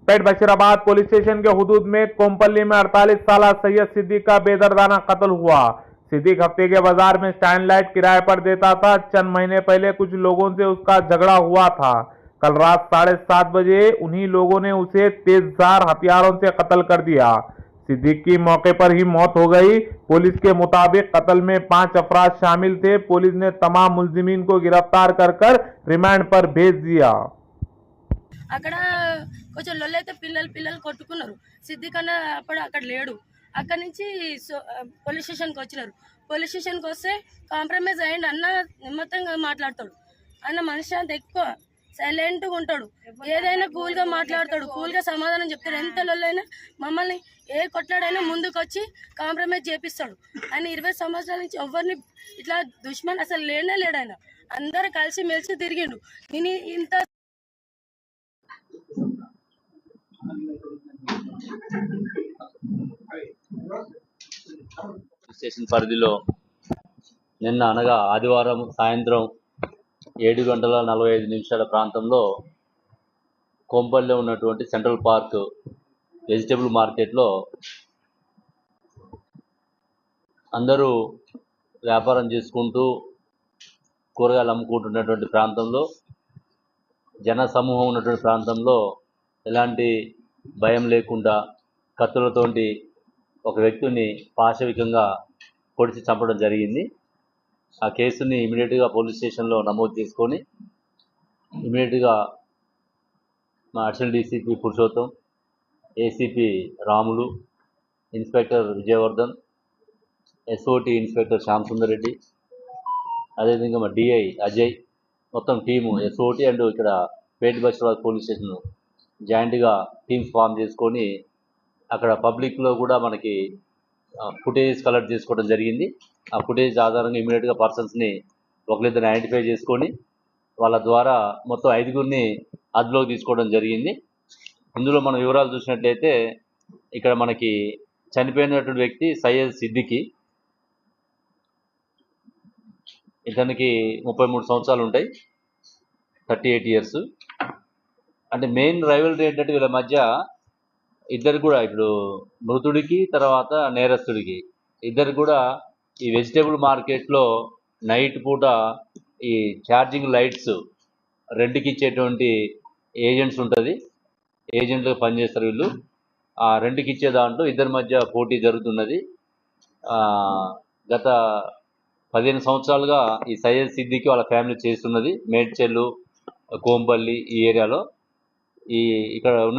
पेट Bashirabad police station के हुदूद में कोमपल्ली में 48 साल सैयद सिद्दीक का बेदर्दाना कत्ल हुआ। सिद्दीक हफ्ते के बाजार में स्टैंड लाइट किराए पर देता था। चंद महीने पहले कुछ लोगों से उसका झगड़ा हुआ था। कल रात 7:30 बजे उन्हीं लोगों ने उसे तेजधार हथियारों से कत्ल कर दिया। सिद्दीक की मौके पर ही मौत हो गई। पुलिस के मुताबिक कत्ल में 5 अफराद शामिल थे। पुलिस ने तमाम मुल्जिमीन को गिरफ्तार कर रिमांड पर भेज दिया। అక్కడ కొంచెం లొల్లైతే పిల్లలు కొట్టుకున్నారు. సిద్దిక్ అన్న అప్పుడు అక్కడ లేడు. అక్కడి నుంచి పోలీస్ స్టేషన్కి వచ్చినారు. పోలీస్ స్టేషన్కి వస్తే కాంప్రమైజ్ అయ్యండి. అన్న నిమ్మత్తంగా మాట్లాడతాడు. అన్న మనిషి అంత ఎక్కువ సైలెంట్గా ఉంటాడు. ఏదైనా కూల్గా మాట్లాడతాడు, కూల్గా సమాధానం చెప్తాడు. ఎంత లొల్లైనా మమ్మల్ని ఏ కొట్లాడైనా ముందుకు వచ్చి కాంప్రమైజ్ చేపిస్తాడు. ఆయన 20 సంవత్సరాల నుంచి ఎవరిని ఇట్లా దుష్మన్ అసలు లేనే లేడు. ఆయన అందరూ కలిసి మెలిసి తిరిగిండు. నేను ఇంత స్టేషన్ పరిధిలో నిన్న అనగా ఆదివారం సాయంత్రం 7:45 ప్రాంతంలో కోంపల్లిలో ఉన్నటువంటి సెంట్రల్ పార్క్ వెజిటబుల్ మార్కెట్లో అందరూ వ్యాపారం చేసుకుంటూ కూరగాయలు అమ్ముకుంటున్నటువంటి ప్రాంతంలో, జన సమూహం ఉన్నటువంటి ప్రాంతంలో ఎలాంటి భయం లేకుండా కత్తులతోటి ఒక వ్యక్తిని పాశవికంగా పొడిచి చంపడం జరిగింది. ఆ కేసుని ఇమీడియట్గా పోలీస్ స్టేషన్లో నమోదు చేసుకొని ఇమీడియట్గా మా additional DCP Purushottam, ACP Ramulu, inspector Vijayavardhan, SOT inspector Shyam Sundar Reddy, అదేవిధంగా మా డిఐ అజయ్, మొత్తం టీము ఎస్ఓటీ అండ్ ఇక్కడ పేట్ బషీరాబాద్ పోలీస్ స్టేషన్ జాయింట్గా టీమ్స్ ఫామ్ చేసుకొని అక్కడ పబ్లిక్లో కూడా మనకి ఫుటేజ్ కలెక్ట్ చేసుకోవడం జరిగింది. ఆ ఫుటేజ్ ఆధారంగా ఇమీడియట్గా పర్సన్స్ని ఒకరిద్దరిని ఐడెంటిఫై చేసుకొని వాళ్ళ ద్వారా మొత్తం 5గురిని అదుపులోకి తీసుకోవడం జరిగింది. ఇందులో మనం వివరాలు చూసినట్లయితే ఇక్కడ మనకి చనిపోయినటువంటి వ్యక్తి సయ్యద్ సిద్దికి, ఇతనికి 33 సంవత్సరాలు ఉంటాయి, 38 ఇయర్స్. అంటే మెయిన్ రైవల్రీ ఏంటంటే వీళ్ళ మధ్య ఇద్దరు కూడా ఇప్పుడు మృతుడికి తర్వాత నేరస్తుడికి ఇద్దరు కూడా ఈ వెజిటేబుల్ మార్కెట్లో నైట్ పూట ఈ ఛార్జింగ్ లైట్స్ రెంట్కి ఇచ్చేటువంటి ఏజెంట్స్ ఉంటుంది, ఏజెంట్గా పనిచేస్తారు వీళ్ళు. ఆ రెంట్కి ఇచ్చే దాంట్లో ఇద్దరి మధ్య పోటీ జరుగుతున్నది. గత 15 సంవత్సరాలుగా ఈ సయ్యద్ సిద్దికి వాళ్ళ ఫ్యామిలీ చేస్తున్నది మేడ్చెల్లు, కోంపల్లి ఈ ఏరియాలో. ఇక్కడ ఉన్న